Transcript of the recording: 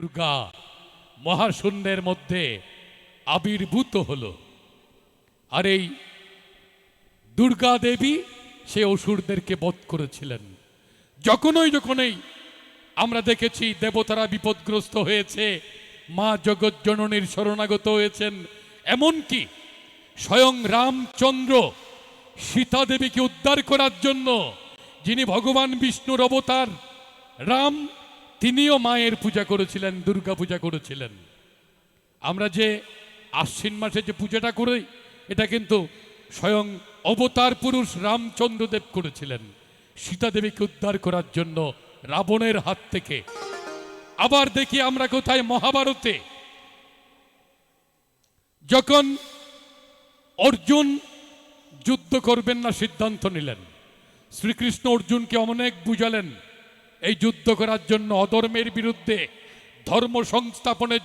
দুর্গা মহাশূন্যের মধ্যে আবির্ভূত হলো। আর এই দুর্গা দেবী সে অসুরদেরকে বধ করেছিলেন। যখনই আমরা দেখেছি দেবতারা বিপদগ্রস্ত হয়েছে, মা জগজ্জননীর শরণাগত হয়েছেন, এমনকি স্বয়ং রামচন্দ্র সীতা দেবীকে উদ্ধার করার জন্য, যিনি ভগবান বিষ্ণুর অবতার রাম, তিনিও মায়ের পূজা করেছিলেন, দুর্গা পূজা করেছিলেন। আমরা যে আশ্বিন মাসে যে পূজাটা করি, এটা কিন্তু স্বয়ং অবতার পুরুষ রামচন্দ্রদেব করেছিলেন সীতা দেবীকে উদ্ধার করার জন্য রাবণের হাত থেকে। আবার দেখি আমরা কোথায়, মহাভারতে যখন অর্জুন যুদ্ধ করবেন না সিদ্ধান্ত নিলেন, শ্রীকৃষ্ণ অর্জুনকে অনেক বুঝালেন এই যুদ্ধ করার জন্য, অধর্মের বিরুদ্ধে ধর্ম সংস্থাপনের